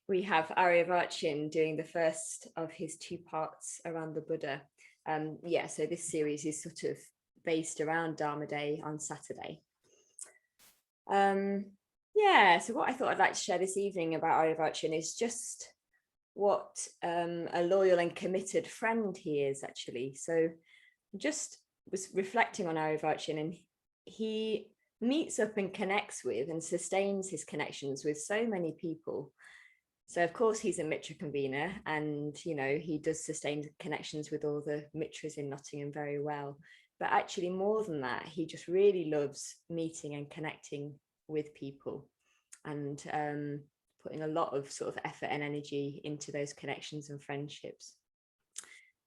we have Aryabhachin doing the first of his 2 parts around the Buddha. So this series is sort of based around Dharma Day on Saturday. So what I thought I'd like to share this evening about Aryabhachin is just what a loyal and committed friend he is, actually. So just was reflecting on Aryabhachin, and he meets up and connects with and sustains his connections with so many people. So of course he's a Mitra convener, and he does sustain connections with all the Mitras in Nottingham very well. But actually more than that, he just really loves meeting and connecting with people, and putting a lot of sort of effort and energy into those connections and friendships.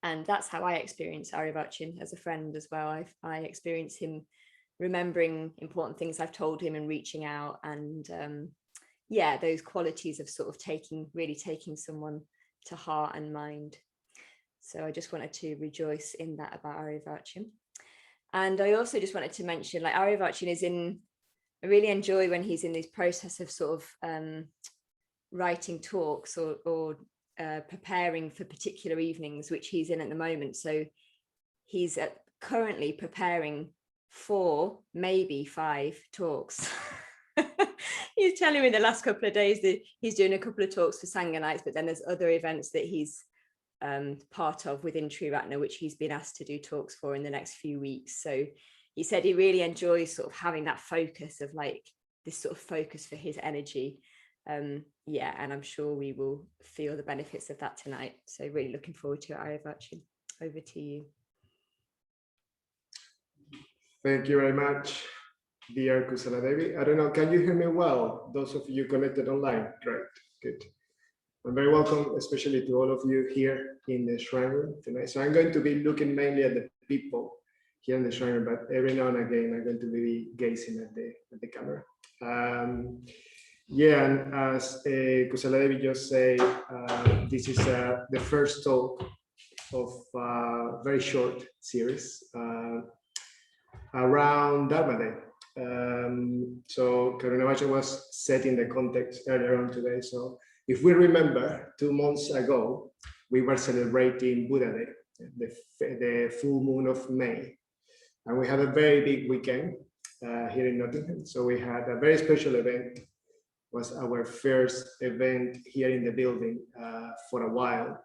And that's how I experience Aryabhachin as a friend as well. I experience him remembering important things I've told him and reaching out, and those qualities of sort of really taking someone to heart and mind. So I just wanted to rejoice in that about Aryabhachin. And I also just wanted to mention, like, Aryabhachin I really enjoy when he's in this process of sort of writing talks or preparing for particular evenings, which he's in at the moment. So he's currently preparing 4, maybe 5 talks. He's telling me the last couple of days that he's doing a couple of talks for Sangha nights, but then there's other events that he's part of within Triratna, which he's been asked to do talks for in the next few weeks. So he said he really enjoys sort of having that focus of like this sort of focus for his energy. And I'm sure we will feel the benefits of that tonight. So really looking forward to it. Aryabhachin, over to you. Thank you very much, dear Kusala Devi. I don't know, can you hear me well? Those of you connected online, great, good. I'm very welcome, especially to all of you here in the shrine room tonight. So I'm going to be looking mainly at the people here in the shrine room, but every now and again I'm going to be gazing at the camera. And as Kusala Devi just said, this is the first talk of a very short series around Dharma Day. So Karunavacha was setting the context earlier on today. So if we remember, 2 months ago, we were celebrating Buddha Day, the full moon of May. And we had a very big weekend here in Nottingham. So we had a very special event. It was our first event here in the building for a while.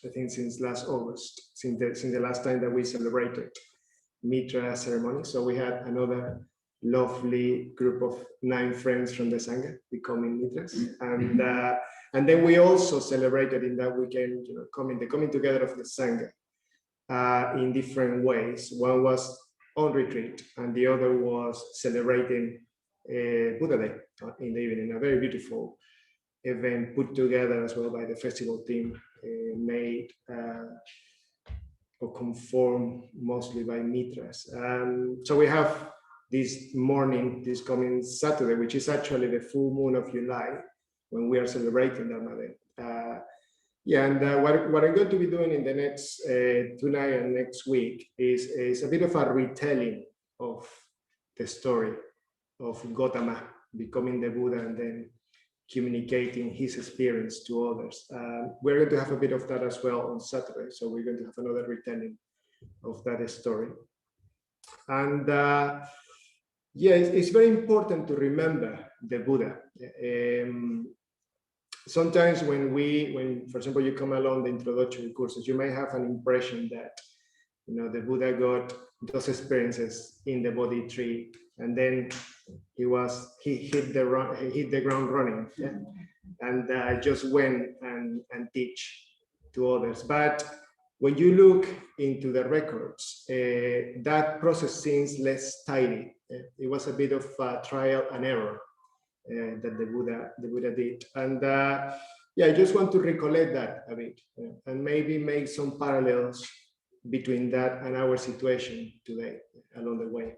I think since last August, since the last time that we celebrated Mitra ceremony. So we had another lovely group of 9 friends from the Sangha becoming Mitras. And then we also celebrated in that weekend, the coming together of the Sangha in different ways. One was on retreat, and the other was celebrating Buddha Day in the evening, a very beautiful event put together as well by the festival team, made or conformed mostly by Mitras. So we have this morning, this coming Saturday, which is actually the full moon of July, when we are celebrating Dharma Day. What I'm going to be doing in the next tonight and next week is a bit of a retelling of the story of Gautama becoming the Buddha and then communicating his experience to others. We're going to have a bit of that as well on Saturday, so we're going to have another retelling of that story. And it's very important to remember the Buddha. Sometimes when, for example, you come along the introductory courses, you may have an impression that, the Buddha got those experiences in the Bodhi tree, and then he hit the ground running, and just went and teach to others. But when you look into the records, that process seems less tidy. It was a bit of trial and error that the Buddha did, and I just want to recollect that a bit, and maybe make some parallels between that and our situation today along the way.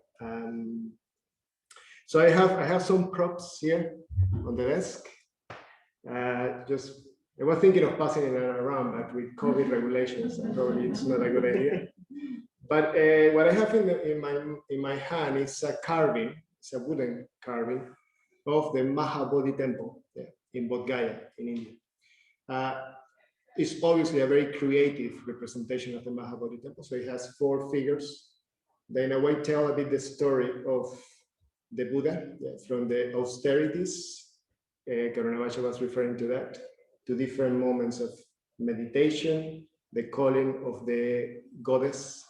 So I have some props here on the desk. I was thinking of passing it around, but with COVID regulations, probably it's not a good idea. But what I have in my hand is a carving. It's a wooden carving of the Mahabodhi temple in Bodh Gaya in India. It's obviously a very creative representation of the Mahabodhi temple. So it has 4 figures. They in a way tell a bit the story of the Buddha from the austerities, Karunavacha was referring to that, to different moments of meditation, the calling of the goddess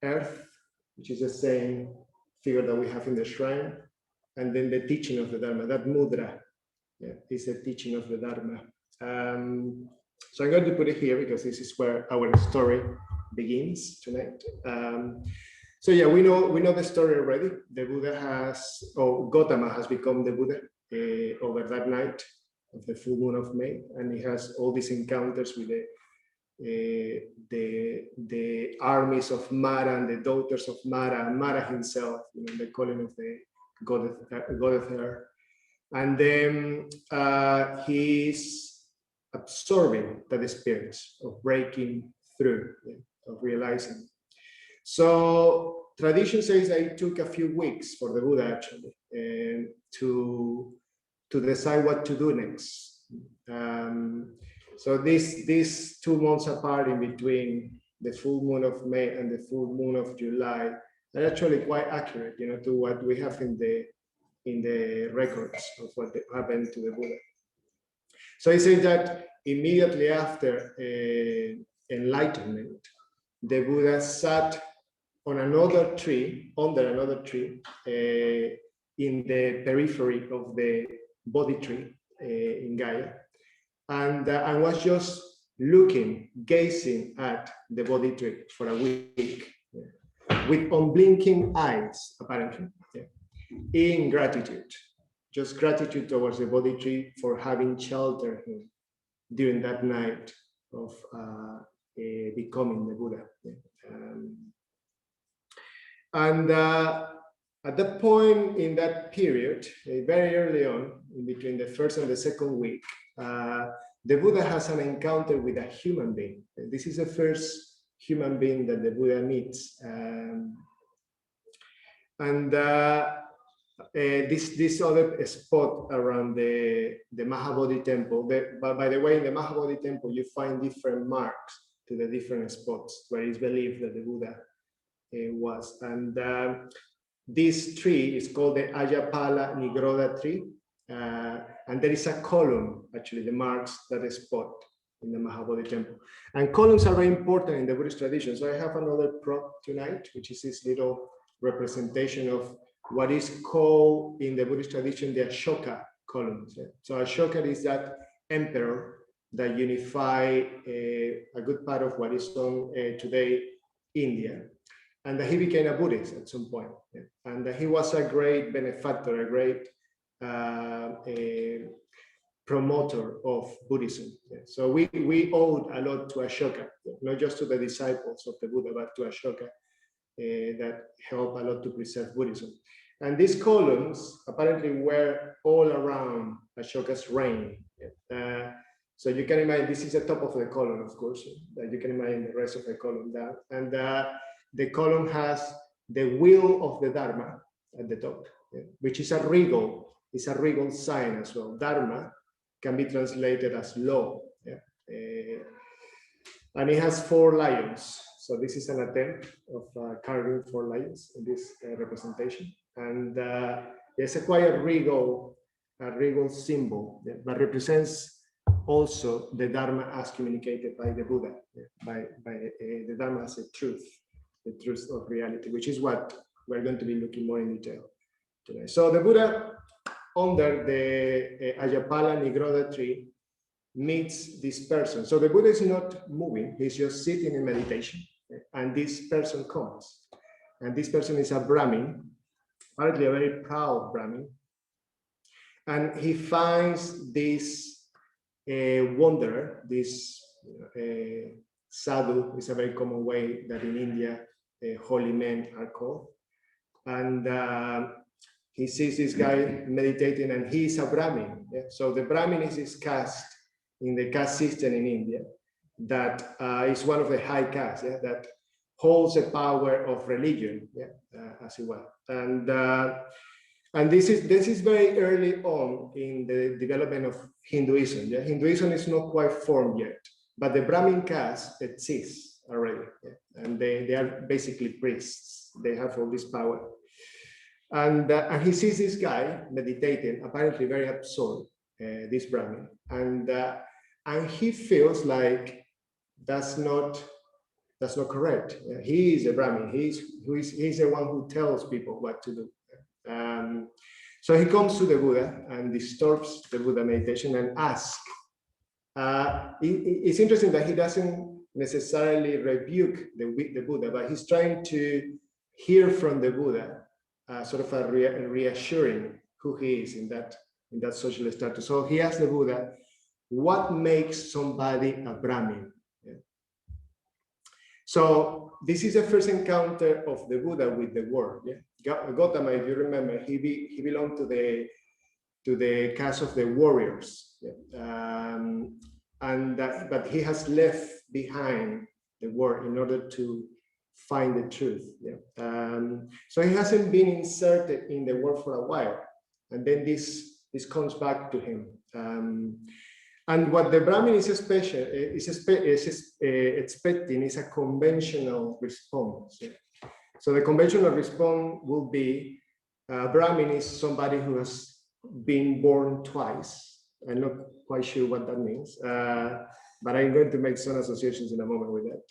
Earth, which is the same figure that we have in the shrine, and then the teaching of the Dharma. That mudra is the teaching of the Dharma. So I'm going to put it here because this is where our story begins tonight. So yeah, we know the story already. The Buddha Gautama has become the Buddha over that night of the full moon of May, and he has all these encounters with the armies of Mara and the daughters of Mara, and Mara himself, the calling of the goddess Earth. And then he's absorbing that experience of breaking through, of realizing. So tradition says that it took a few weeks for the Buddha actually to decide what to do next. So these 2 months apart in between the full moon of May and the full moon of July are actually quite accurate, to what we have in the records of what happened to the Buddha. So he said that immediately after enlightenment, the Buddha sat on another tree, under another tree, in the periphery of the Bodhi tree in Gaia, and was just looking, gazing at the Bodhi tree for a week, with unblinking eyes, apparently, in gratitude, just gratitude towards the Bodhi tree for having sheltered him during that night of becoming the Buddha. And at that point in that period, very early on, in between the first and the second week, the Buddha has an encounter with a human being. This is the first human being that the Buddha meets. This other spot around the Mahabodhi temple, but by the way, in the Mahabodhi temple, you find different marks to the different spots where it's believed that the Buddha was. And this tree is called the Ajapala Nigrodha tree. And there is a column, actually, that marks that spot in the Mahabodhi temple. And columns are very important in the Buddhist tradition. So I have another prop tonight, which is this little representation of what is called in the Buddhist tradition the Ashoka columns. So Ashoka is that emperor that unified a good part of what is on today India, and that he became a Buddhist at some point, and that he was a great benefactor, a great promoter of Buddhism. So we owed a lot to Ashoka, not just to the disciples of the Buddha, but to Ashoka, that helped a lot to preserve Buddhism. And these columns apparently were all around Ashoka's reign. So you can imagine, this is the top of the column, of course, that you can imagine the rest of the column down. And the column has the wheel of the Dharma at the top, which is a regal. It's a regal sign as well. Dharma can be translated as law. And it has 4 lions. So this is an attempt of carving 4 lions in this representation. And it's a quite regal symbol, but represents also the Dharma as communicated by the Buddha, by the Dharma as a truth, the truth of reality, which is what we're going to be looking more in detail today. So the Buddha, under the Ajapala Nigrodha tree, meets this person. So the Buddha is not moving, he's just sitting in meditation, and this person comes. And this person is a Brahmin, apparently a very proud Brahmin. And he finds this wanderer, this sadhu, is a very common way that in India holy men are called. And he sees this guy meditating, and he is a Brahmin. So the Brahmin is this caste in the caste system in India that is one of the high castes, that holds the power of religion, as it were. And And this is very early on in the development of Hinduism. Yeah? Hinduism is not quite formed yet, but the Brahmin caste exists already. Yeah? And they are basically priests. They have all this power. And he sees this guy meditating, apparently very absorbed, this Brahmin. And he feels like that's not correct. He is a Brahmin. He's the one who tells people what to do. So he comes to the Buddha and disturbs the Buddha meditation and asks. It's interesting that he doesn't necessarily rebuke the Buddha, but he's trying to hear from the Buddha sort of a reassuring who he is in that social status. So he asks the Buddha, what makes somebody a Brahmin? Yeah. So this is the first encounter of the Buddha with the word. Yeah? Gautama, if you remember, he belonged to the caste of the warriors. Yeah? But he has left behind the word in order to find the truth. Yeah? So he hasn't been inserted in the world for a while, and then this comes back to him. And what the Brahmin is expecting is a conventional response. Yeah? So the conventional response will be, Brahmin is somebody who has been born twice. I'm not quite sure what that means, but I'm going to make some associations in a moment with that.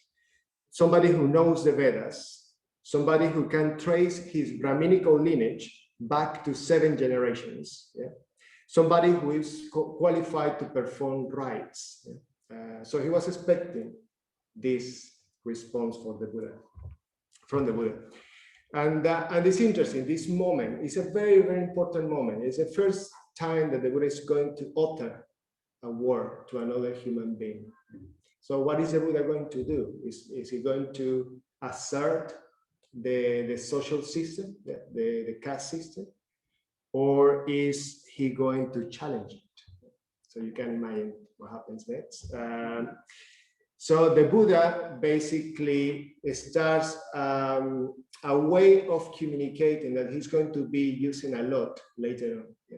Somebody who knows the Vedas, somebody who can trace his Brahminical lineage back to 7 generations. Yeah? Somebody who is qualified to perform rites. Yeah? So he was expecting this response from the Buddha. And it's interesting, this moment is a very, very important moment. It's the first time that the Buddha is going to utter a word to another human being. So what is the Buddha going to do? Is he going to assert the social system, the caste system? Or is he going to challenge it? So you can imagine what happens next. So the Buddha basically starts a way of communicating that he's going to be using a lot later on. Yeah.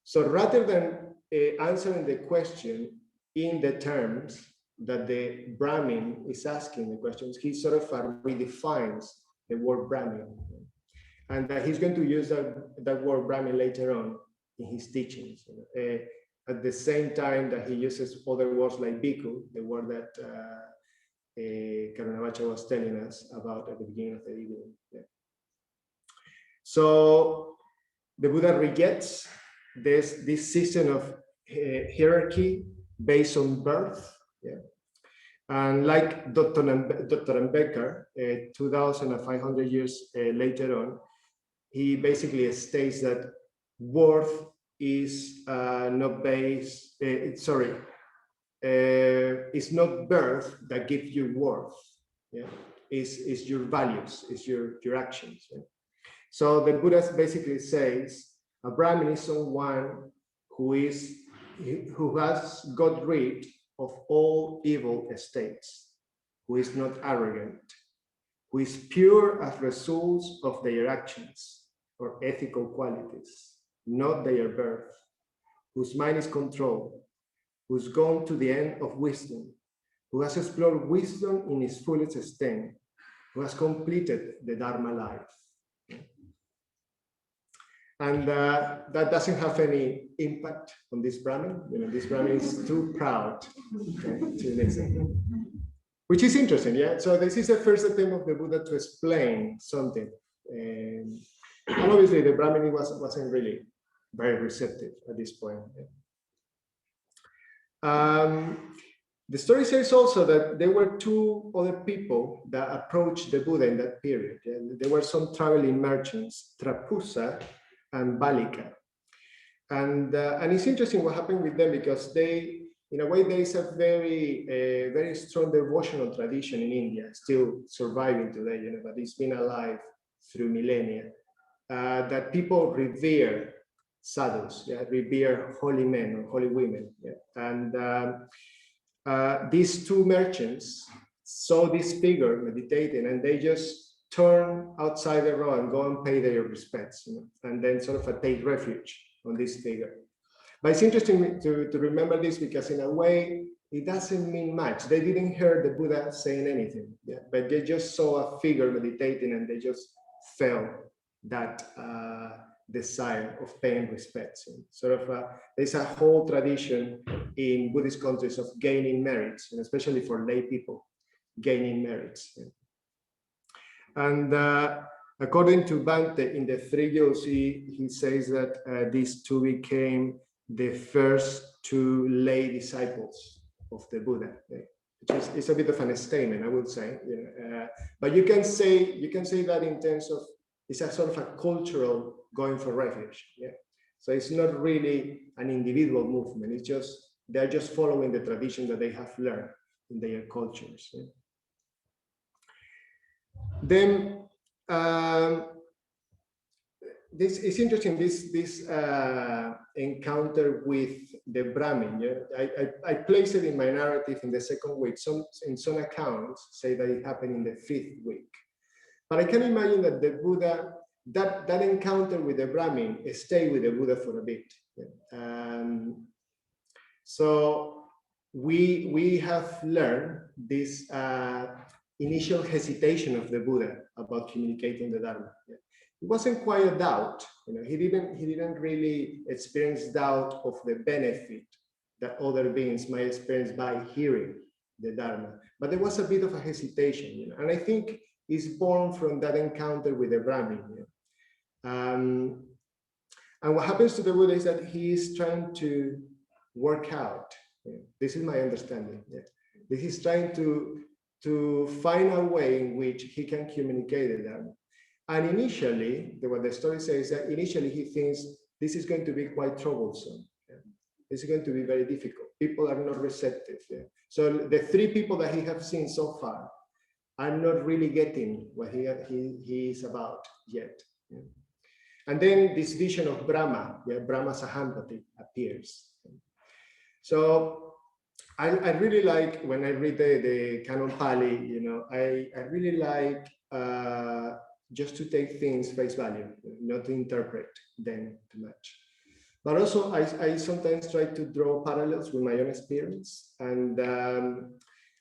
So rather than answering the question in the terms that the Brahmin is asking the questions, he sort of redefines the word Brahmin. And that he's going to use that word Brahmin later on in his teachings. At the same time that he uses other words like bhikkhu, the word that Karunavacha was telling us about at the beginning of the evening. Yeah. So the Buddha rejects this system of hierarchy based on birth. Yeah. And like Dr. Becker, 2,500 years later on, he basically states that worth is not based, it's not birth that gives you worth. Yeah? It's your values, it's your actions. Yeah? So the Buddha basically says a Brahmin is someone who has got rid of all evil states, who is not arrogant, who is pure as results of their actions or ethical qualities, not their birth, whose mind is controlled, who's gone to the end of wisdom, who has explored wisdom in its fullest extent, who has completed the Dharma life. And that doesn't have any impact on this Brahmin. This Brahmin is too proud to listen. Which is interesting, yeah? So this is the first attempt of the Buddha to explain something. And obviously the Brahmin wasn't really very receptive at this point. The story says also that there were 2 other people that approached the Buddha in that period. Yeah? There were some traveling merchants, Trapusa and Balika. And it's interesting what happened with them, because they, in a way, there is a very strong devotional tradition in India, still surviving today, but it's been alive through millennia, that people revere sadhus, yeah, revere holy men or holy women. Yeah? And these 2 merchants saw this figure meditating, and they just turn outside the road and go and pay their respects, and then sort of take refuge on this figure. But it's interesting to remember this, because in a way, it doesn't mean much. They didn't hear the Buddha saying anything, but they just saw a figure meditating, and they just felt that desire of paying respects. There's a whole tradition in Buddhist countries of gaining merits, and especially for lay people, gaining merits. And according to Bhante, in the Three Yos, he says that these two became the first two lay disciples of the Buddha, which is a bit of an statement, I would say. But you can say that in terms of, it's a sort of a cultural going for refuge. So it's not really an individual movement. It's just, they're just following the tradition that they have learned in their cultures. Then this is interesting. This encounter with the Brahmin. I place it in my narrative in the second week. In some accounts say that it happened in the 5th week. But I can imagine that the Buddha, that encounter with the Brahmin, stayed with the Buddha for a bit. So we have learned this initial hesitation of the Buddha about communicating the Dharma. It wasn't quite a doubt. He didn't really experience doubt of the benefit that other beings might experience by hearing the Dharma. But there was a bit of a hesitation, and I think it's born from that encounter with the Brahmin. And what happens to the Buddha is that he is trying to work out. This is my understanding. He is trying to find a way in which he can communicate the Dharma. And initially, what the story says, that initially he thinks this is going to be quite troublesome. It's going to be very difficult. People are not receptive. So the 3 people that he has seen so far are not really getting what he is about yet. And then this vision of Brahma, Brahma Sahampati, appears. So I really like, when I read the Canon Pali, I really like just to take things face value, not to interpret them too much. But also, I sometimes try to draw parallels with my own experience. And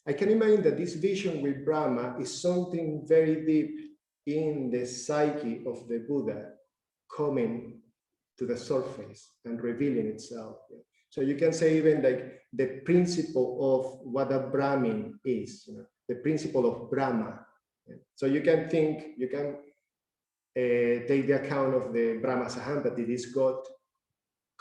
I can imagine that this vision with Brahma is something very deep in the psyche of the Buddha coming to the surface and revealing itself. So you can say even like the principle of what a Brahmin is, the principle of Brahma. So you can take the account of the Brahma Sahampati, this God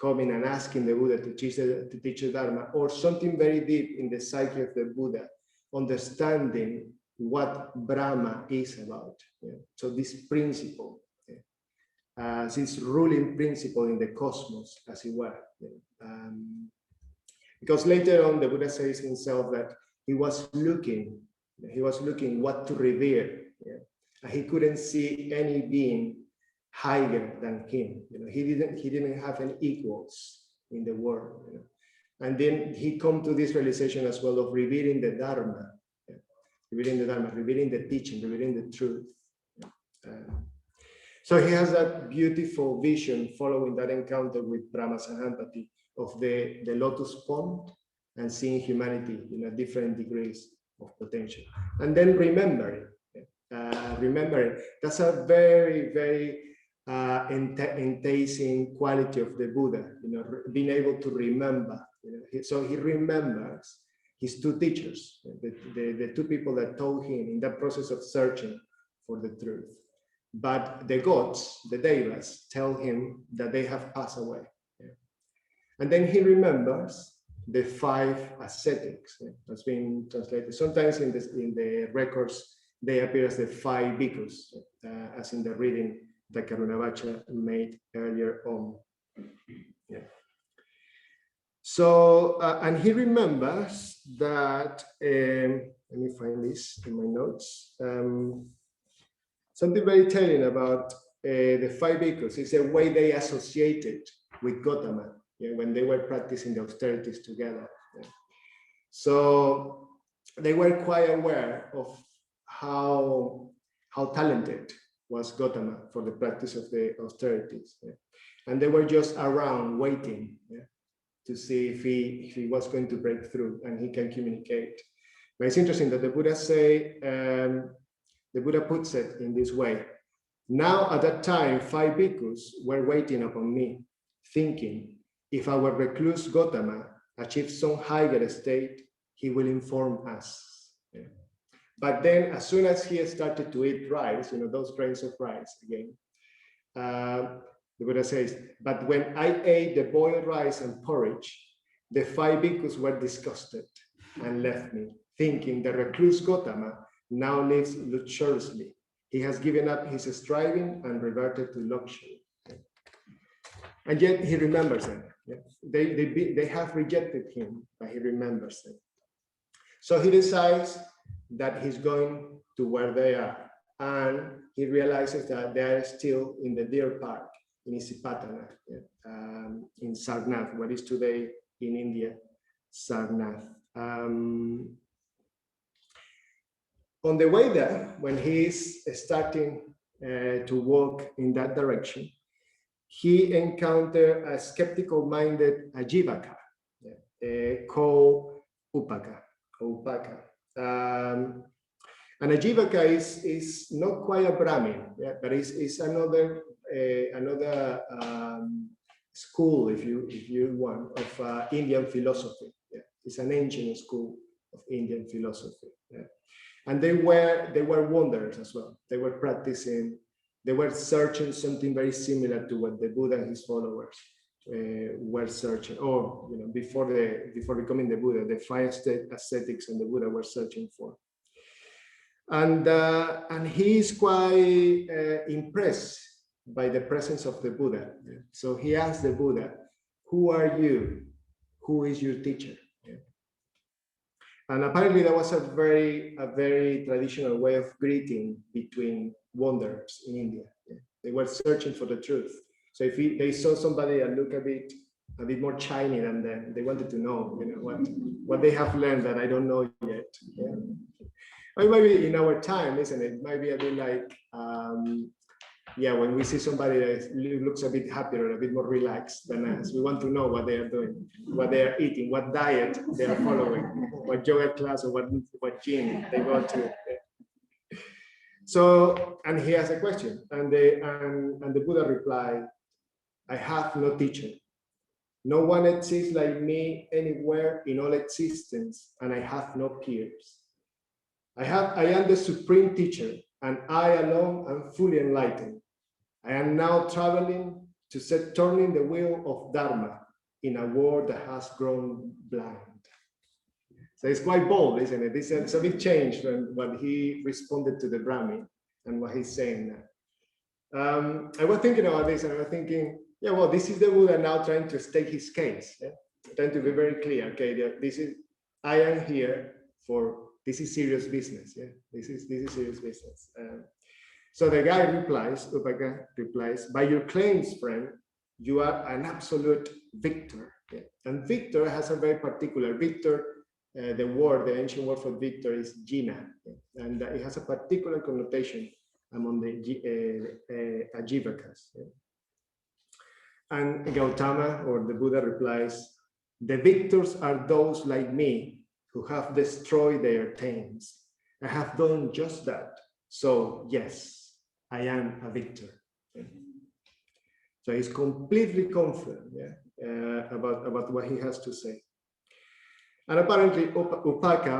coming and asking the Buddha to teach the Dharma, or something very deep in the psyche of the Buddha, understanding what Brahma is about. So this principle, this ruling principle in the cosmos, as it were. Because later on, the Buddha says himself that he was looking what to revere. And he couldn't see any being higher than him. He didn't have any equals in the world. And then he come to this realization as well of revealing the Dharma, revealing the teaching, revealing the truth. So he has that beautiful vision following that encounter with Brahma Sahampati of the lotus pond and seeing humanity in different degrees of potential. And then remembering. That's a very, very enticing quality of the Buddha, being able to remember. So he remembers his 2 teachers, the 2 people that told him in that process of searching for the truth. But the gods, the devas, tell him that they have passed away. And then he remembers the 5 ascetics. That's been translated. Sometimes in the records, they appear as the 5 bhikkhus, as in the reading that Karunavacha made earlier on. So, and he remembers that, let me find this in my notes, something very telling about the 5 bhikkhus is the way they associated with Gautama when they were practicing the austerities together. So they were quite aware of how how talented was Gautama for the practice of the austerities. Yeah? And they were just around waiting, yeah, to see if he was going to break through and he can communicate. But it's interesting that the Buddha the Buddha puts it in this way. Now at that time, 5 bhikkhus were waiting upon me, thinking, if our recluse Gautama achieves some higher state, he will inform us. Yeah. But then as soon as he started to eat rice, those grains of rice again, the Buddha says, but when I ate the boiled rice and porridge, the 5 bhikkhus were disgusted and left me, thinking the recluse Gautama now lives luxuriously. He has given up his striving and reverted to luxury. And yet he remembers them. They have rejected him, but he remembers them. So he decides that he's going to where they are. And he realizes that they are still in the deer park in Isipatana, in Sarnath, what is today in India, Sarnath. On the way there, when he is starting to walk in that direction, he encountered a skeptical-minded Ajivaka called Upaka. And Ajivaka is not quite a Brahmin, but it's another school, if you want, of Indian philosophy. Yeah. It's an ancient school of Indian philosophy. Yeah. And they were wanderers as well. They were practicing, they were searching something very similar to what the Buddha and his followers were searching, or before becoming the Buddha, the 5 ascetics and the Buddha were searching for. And he is quite impressed by the presence of the Buddha. So he asked the Buddha, "Who are you? Who is your teacher?" And apparently that was a very traditional way of greeting between wanderers in India. They were searching for the truth. So if they saw somebody that looked a bit more shiny than them, they wanted to know, what they have learned that I don't know yet. Yeah. Or maybe in our time, isn't it? Maybe a bit like, when we see somebody that looks a bit happier, a bit more relaxed than us, we want to know what they are doing, what they are eating, what diet they are following, what yoga class or what gym they go to. So, and he has a question, and the Buddha replied, "I have no teacher. No one exists like me anywhere in all existence, and I have no peers. I am the supreme teacher, and I alone am fully enlightened. I am now traveling to turning the wheel of Dharma in a world that has grown blind." So it's quite bold, isn't it? It's a big change from what he responded to the Brahmin and what he's saying now. I was thinking about this, and I was thinking, this is the Buddha now trying to state his case, trying to be very clear. Okay, I am here for. This is serious business. Yeah, this is serious business. So the guy replies, Upaka replies, "By your claims, friend, you are an absolute victor." Yeah. And victor has a very particular victor. The ancient word for victor is jina, and it has a particular connotation among the Ajivakas. Yeah. And Gautama, or the Buddha, replies, "The victors are those like me who have destroyed their tames. I have done just that. So yes, I am a victor." So he's completely confident, about what he has to say. And apparently Upaka,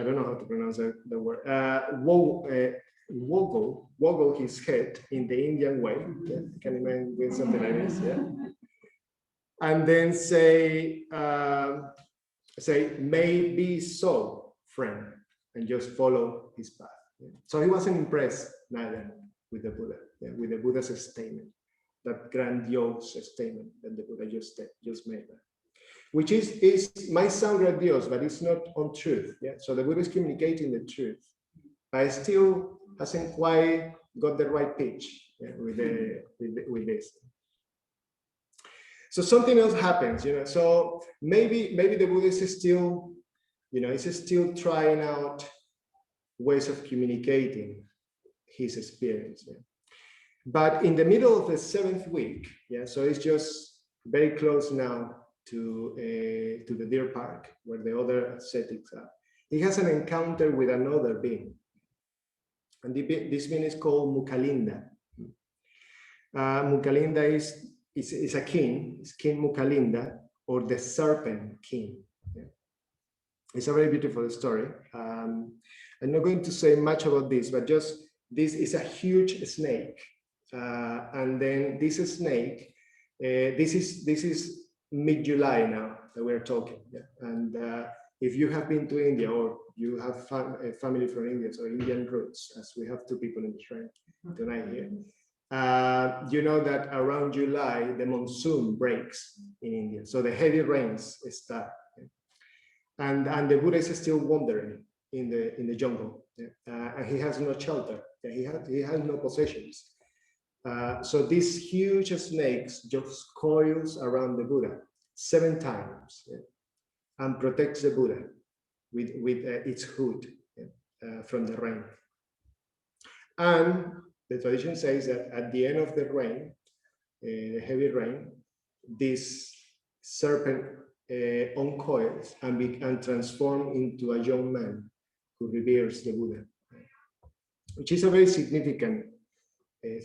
I don't know how to pronounce the word, woggle his head in the Indian way. Yeah, you can imagine with something like this, yeah. And then say, "May be so, friend," and just follow his path. Yeah. So he wasn't impressed neither with the Buddha, with the Buddha's statement, that grandiose statement that the Buddha just made. Which might sound grandiose, but it's not on truth. Yeah. So the Buddha is communicating the truth, but it still hasn't quite got the right pitch, with this. So something else happens, So maybe the Buddha is still, is still trying out ways of communicating his experience. Yeah. But in the middle of the 7th week, yeah, so it's just very close now to the deer park where the other ascetics are. He has an encounter with another being, and this being is called Mukalinda. Mukalinda is a king, it's King Mukalinda, or the Serpent King. Yeah. It's a very beautiful story. I'm not going to say much about this, but just this is a huge snake, and then this snake, this is mid-July now that we're talking, yeah? And if you have been to India or you have family from India, so Indian roots, as we have 2 people in the train tonight here, you know that around July the monsoon breaks in India, so the heavy rains start, and the Buddha is still wandering in the jungle, and he has no shelter, he has no possessions. So these huge snakes just coils around the Buddha 7 times, and protects the Buddha with its hood from the rain. And the tradition says that at the end of the rain, the heavy rain, this serpent uncoils and transforms into a young man who reveres the Buddha, which is a very significant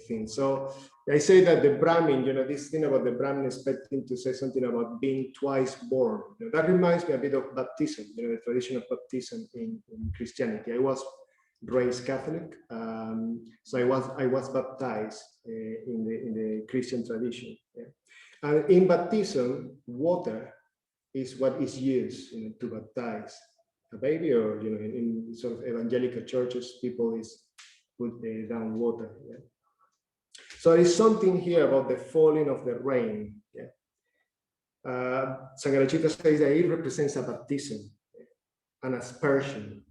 thing. So I say that the Brahmin, this thing about the Brahmin expecting to say something about being twice born, that reminds me a bit of baptism, the tradition of baptism in Christianity. I was raised Catholic, so I was baptized in the Christian tradition. Yeah. And in baptism, water is what is used to baptize a baby, or in sort of evangelical churches, people is put down water. Yeah. So there is something here about the falling of the rain. Yeah. Sangha says that it represents a baptism, an aspersion.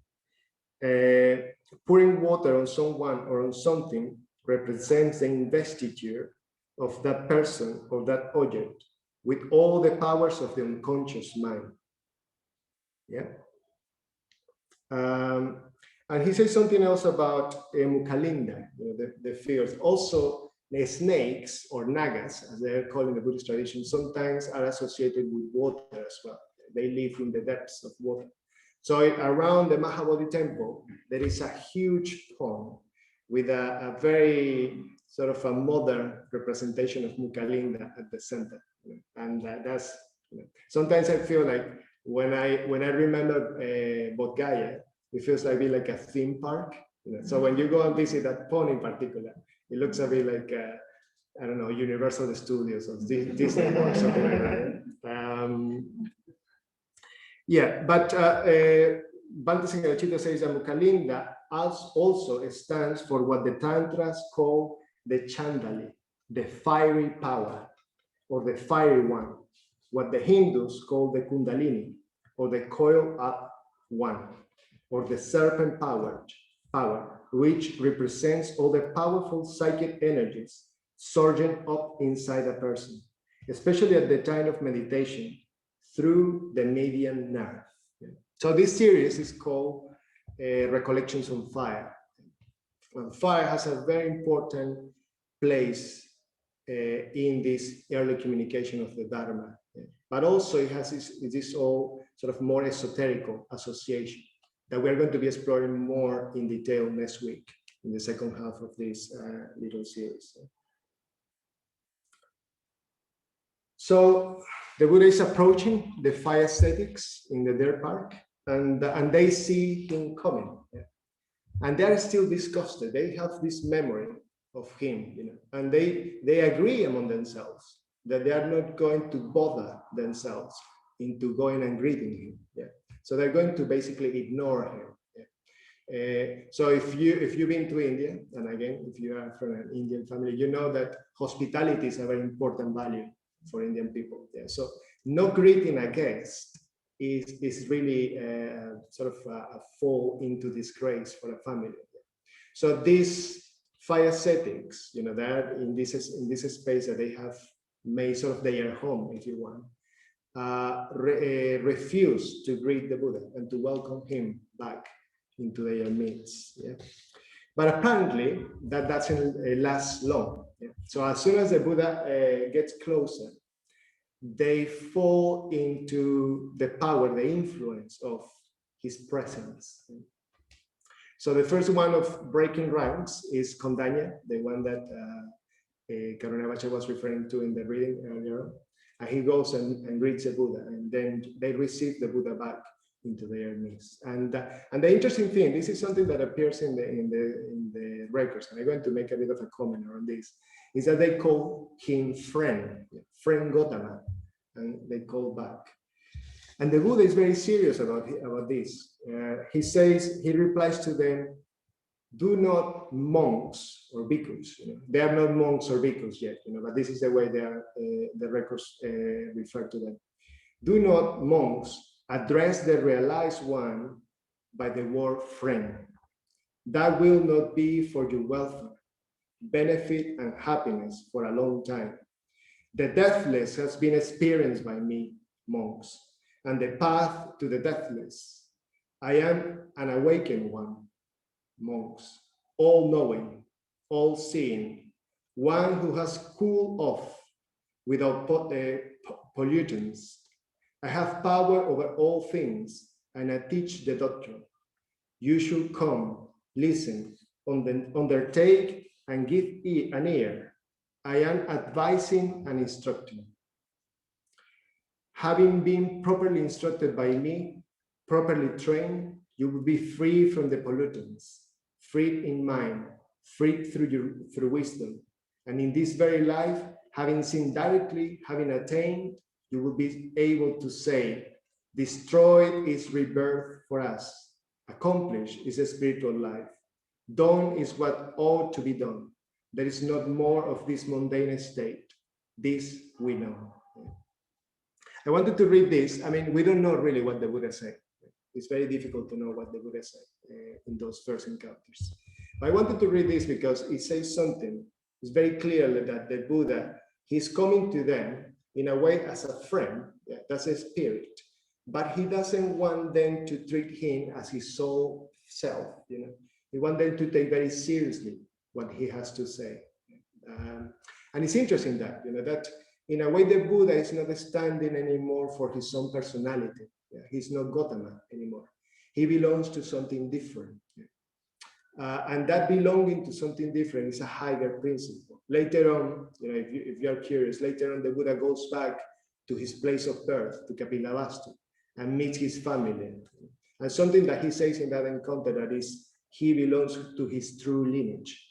Pouring water on someone or on something represents the investiture of that person or that object with all the powers of the unconscious mind. Yeah. And he says something else about Mukalinda, the figures. Also, the snakes or nagas, as they are called in the Buddhist tradition, sometimes are associated with water as well. They live in the depths of water. So around the Mahabodhi temple, there is a huge pond with a very sort of a modern representation of Mukalinda at the center. And that's, sometimes I feel like when I remember Bodh Gaya, it feels like a theme park. So when you go and visit that pond in particular, it looks a bit like, I don't know, Universal Studios or Disney or something like that. Yeah, but Bhante Sangha says that Mukalinda also stands for what the Tantras call the Chandali, the fiery power, or the fiery one, what the Hindus call the Kundalini, or the coil up one, or the serpent power, which represents all the powerful psychic energies surging up inside a person, especially at the time of meditation, through the median nerve. So this series is called Recollections on Fire. And fire has a very important place in this early communication of the Dharma, but also it has this all sort of more esoterical association that we're going to be exploring more in detail next week in the second half of this little series. So the Buddha is approaching the 5 ascetics in the deer park, and they see him coming. Yeah. And they are still disgusted. They have this memory of him, and they agree among themselves that they are not going to bother themselves into going and greeting him. Yeah. So they're going to basically ignore him. Yeah. So if you've been to India, and again, if you are from an Indian family, you know that hospitality is a very important value for Indian people. Yeah. So no greeting a guest is really sort of a fall into disgrace for a family. So these 5 ascetics, they're in this space that they have made sort of their home, if you want, refuse to greet the Buddha and to welcome him back into their midst. Yeah. But apparently that doesn't last long. Yeah? So as soon as the Buddha gets closer, they fall into the power, the influence of his presence. So the first one of breaking ranks is Kondanya, the one that Karunavacha was referring to in the reading earlier. And he goes and greets the Buddha, and then they receive the Buddha back into their midst. And the interesting thing, this is something that appears in the records, and I'm going to make a bit of a comment on this, is that they call him friend Gautama, and they call back. And the Buddha is very serious about this. He says, he replies to them, do not monks or bhikkhus, they are not monks or bhikkhus yet, but this is the way the records refer to them. Do not monks address the realized one by the word friend. That will not be for your welfare, benefit, and happiness for a long time. The deathless has been experienced by me, monks, and the path to the deathless. I am an awakened one, monks, all-knowing, all-seeing, one who has cooled off without pollutants. I have power over all things, and I teach the doctrine. You should come, listen, undertake, and give an ear. I am advising and instructing. Having been properly instructed by me, properly trained, you will be free from the pollutants, freed in mind, freed through wisdom. And in this very life, having seen directly, having attained, you will be able to say, destroyed is rebirth for us. Accomplished is a spiritual life. Done is what ought to be done. There is not more of this mundane state. This we know. I wanted to read this. I mean, we don't know really what the Buddha said. It's very difficult to know what the Buddha said in those first encounters. But I wanted to read this because it says something. It's very clear that the Buddha, he's coming to them in a way as a friend, that's a spirit, but he doesn't want them to treat him as his soul self. He wants them to take very seriously what he has to say. And it's interesting that, that in a way the Buddha is not standing anymore for his own personality. He's not Gautama anymore. He belongs to something different. And that belonging to something different is a higher principle. Later on, if you are curious, later on the Buddha goes back to his place of birth, to Kapilavastu, and meets his family. And something that he says in that encounter that is, he belongs to his true lineage.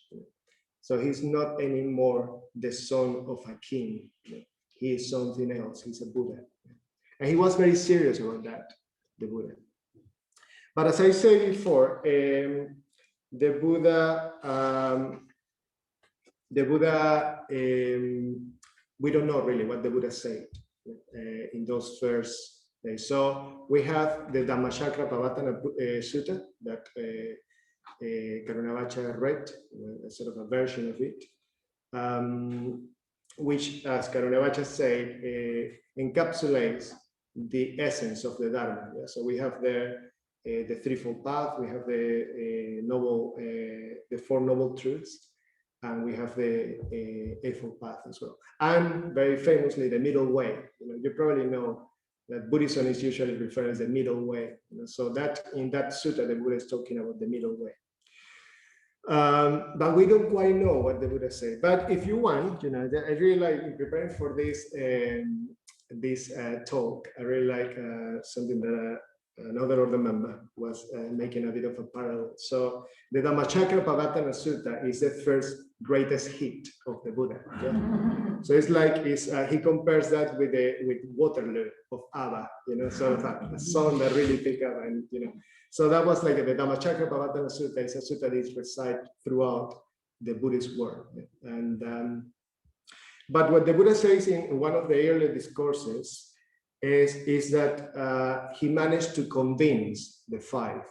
So he's not anymore the son of a king. He is something else. He's a Buddha. And he was very serious about that, the Buddha. But as I said before, the Buddha, we don't know really what the Buddha said in those first days. So we have the Dhammacakkappavattana Sutta that Karunavacha read, sort of a version of it, which, as Karunavacha said, encapsulates the essence of the Dharma. So we have there the threefold path, we have the Four Noble Truths, and we have the Eightfold Path as well. And very famously, the middle way. You probably know that Buddhism is usually referred as the middle way. So that in that sutta, the Buddha is talking about the middle way. But we don't quite know what the Buddha said. But if you want, I really like, in preparing for this talk, I really like something that another order member was making a bit of a parallel. So the Dhammacakkappavattana Sutta is the first greatest hit of the Buddha. Okay? So it's like he compares that with Waterloo of ABBA, sort of a song that really picked up, and So that was like the Dhammacakkappavattana Sutta is a sutta that is recited throughout the Buddhist world. And but what the Buddha says in one of the early discourses is that he managed to convince the five.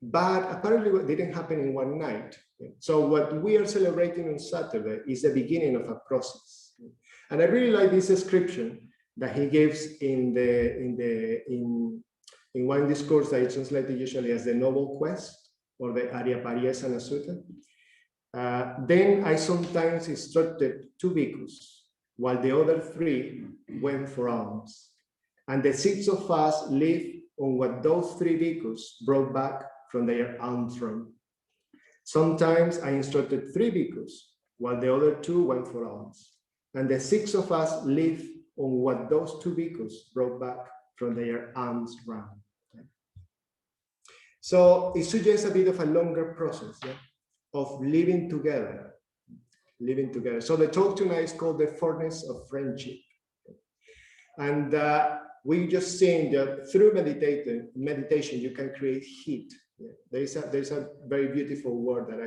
But apparently what didn't happen in one night. So what we are celebrating on Saturday is the beginning of a process. And I really like this description that he gives in one discourse that is translated usually as the Noble Quest. or the Aryapariyasana Sutta. Then I sometimes instructed 2 bhikkhus, while the other 3 went for alms. And the 6 of us lived on what those 3 bhikkhus brought back from their alms run. Sometimes I instructed 3 bhikkhus, while the other 2 went for alms. And the 6 of us lived on what those 2 bhikkhus brought back from their alms run. So it suggests a bit of a longer process, yeah, of living together. Living together. So the talk tonight is called the furnace of friendship. And we just seen that through meditation, you can create heat. Yeah. There's a very beautiful word that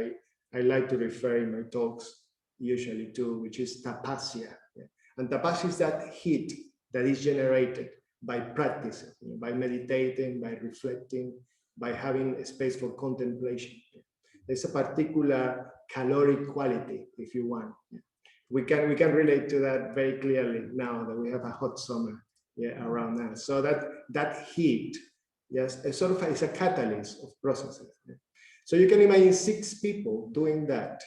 I like to refer in my talks usually to, which is tapasya. Yeah. And tapasya is that heat that is generated by practicing, by meditating, by reflecting, by having a space for contemplation. Yeah. There's a particular caloric quality, if you want. Yeah. We can relate to that very clearly now that we have a hot summer, yeah, around us. So that heat, yes, it's sort of it's a catalyst of processes. Yeah. So you can imagine 6 people doing that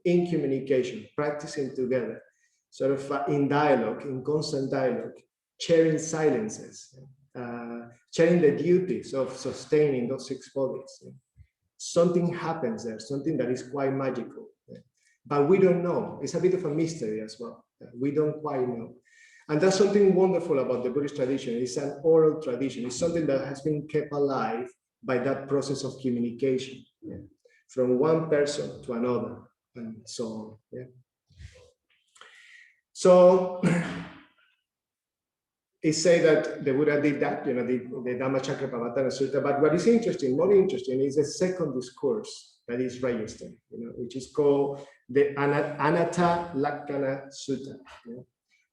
in communication, practicing together, sort of in dialogue, in constant dialogue, sharing silences, sharing the duties of sustaining those 6 bodies. Yeah. Something happens there, something that is quite magical. Yeah. But we don't know. It's a bit of a mystery as well. Yeah. We don't quite know. And that's something wonderful about the Buddhist tradition. It's an oral tradition. It's something that has been kept alive by that process of communication, yeah, from one person to another, and so on. Yeah. So it said that the Buddha did that, you know, the Dhammacakkappavattana Sutta. But what is interesting, more interesting, is the second discourse that is registered, you know, which is called the Anatta Lakkhana Sutta, you know,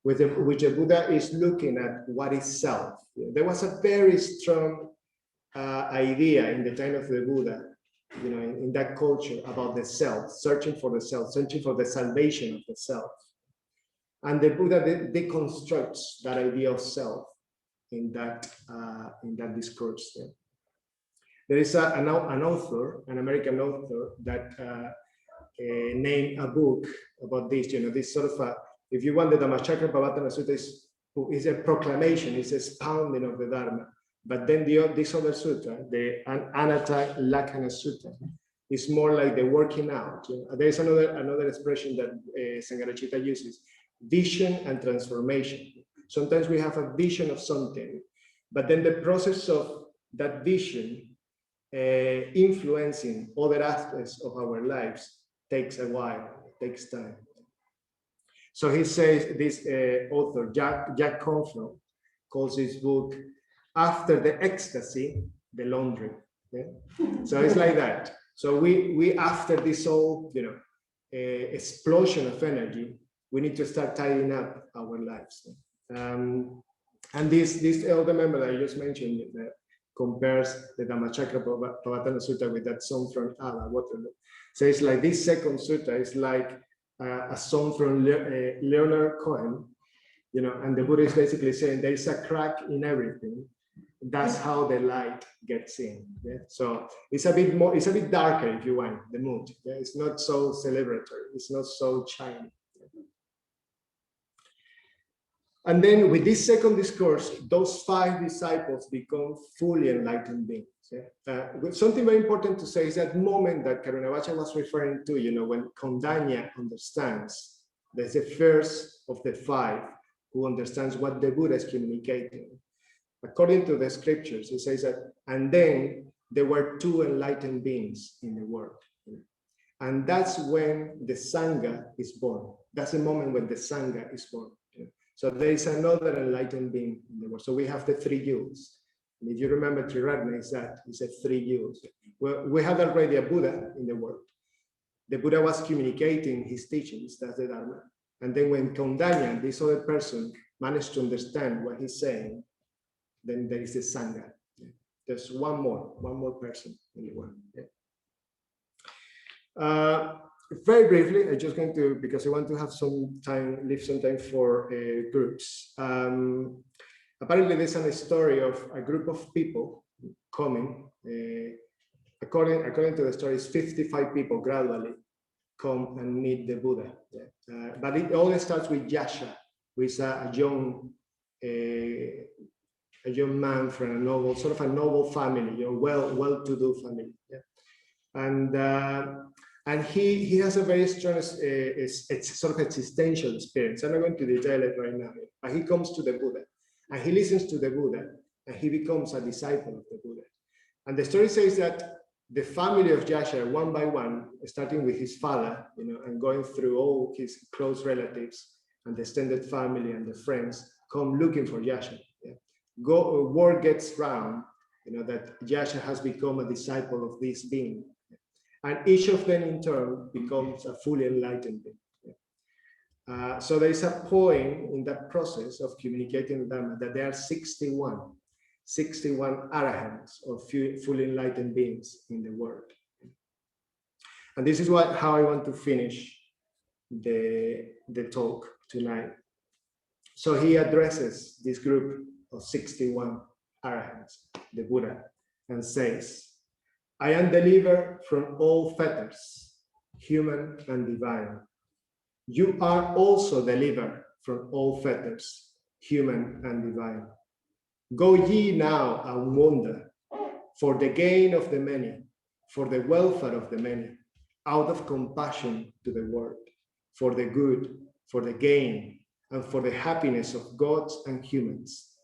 which the Buddha is looking at what is self. There was a very strong idea in the time of the Buddha, you know, in that culture about the self, searching for the self, searching for the salvation of the self. And the Buddha deconstructs that idea of self in that discourse. Yeah. There is an author, an American author, that named a book about this. You know, this sort of if you want, the Dhammacakkappavattana Sutta is a proclamation, it's a expounding of the Dharma. But then this other sutta, the Anatta Lakkhana Sutta, is more like the working out. You know? There's another expression that Sangha uses: vision and transformation. Sometimes we have a vision of something, but then the process of that vision influencing other aspects of our lives takes a while, takes time. So he says, this author, Jack Canfield, calls his book After the Ecstasy, the Laundry. Yeah? So it's like that. So we after this whole, you know, explosion of energy, we need to start tidying up our lives. And this elder member that I just mentioned compares the Dhammacakkappavattana Sutta with that song from Allah, Waterloo. So it's like this second sutta is like a song from Leonard Cohen, you know, and the Buddha is basically saying there is a crack in everything. That's how the light gets in. Yeah? So it's a bit darker, if you want, the mood. Yeah? It's not so celebratory. It's not so shiny. And then with this second discourse, those 5 disciples become fully enlightened beings. Yeah? Something very important to say is that moment that Karunavacha was referring to, you know, when Kondanya understands, there's the first of the 5 who understands what the Buddha is communicating. According to the scriptures, it says that, and then there were 2 enlightened beings in the world. And that's when the Sangha is born. That's the moment when the Sangha is born. So there is another enlightened being in the world. So we have the 3 youths. And if you remember Triratna, is that he said 3 youths. Well, we had already a Buddha in the world. The Buddha was communicating his teachings, that's the Dharma. And then when Kondanya, this other person, managed to understand what he's saying, then there is the Sangha. There's one more person in the world. Yeah. Very briefly, I'm just going to, because I want to have some time, leave some time for groups. Apparently, there's a story of a group of people coming, a according to the stories, 55 people gradually come and meet the Buddha. Yeah. But it all starts with Yasha, who is a young man from a noble family, well-to-do family. Yeah. And he has a very strong it's sort of existential experience. I'm not going to detail it right now, but he comes to the Buddha and he listens to the Buddha and he becomes a disciple of the Buddha. And the story says that the family of Yasha, one by one, starting with his father, and going through all his close relatives and the extended family and the friends, come looking for Yasha. Yeah. Word gets round, that Yasha has become a disciple of this being. And each of them in turn becomes a fully enlightened being. So there is a point in that process of communicating the Dharma that there are 61 arahants, or fully enlightened beings in the world. And this is how I want to finish the talk tonight. So he addresses this group of 61 arahants, the Buddha, and says, I am delivered from all fetters, human and divine. You are also delivered from all fetters, human and divine. Go ye now and wander, for the gain of the many, for the welfare of the many, out of compassion to the world, for the good, for the gain, and for the happiness of gods and humans.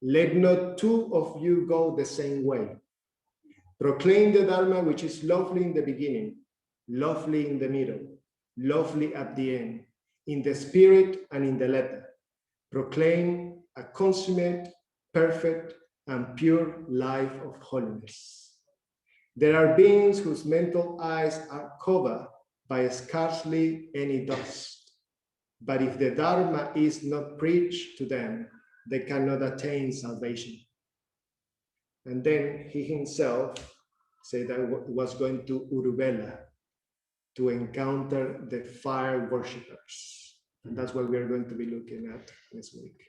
Let not two of you go the same way. Proclaim the Dharma which is lovely in the beginning, lovely in the middle, lovely at the end, in the spirit and in the letter. Proclaim a consummate, perfect, and pure life of holiness. There are beings whose mental eyes are covered by scarcely any dust. But if the Dharma is not preached to them, they cannot attain salvation. And then he himself said that he was going to Uruvela to encounter the fire worshippers. And that's what we're going to be looking at this week.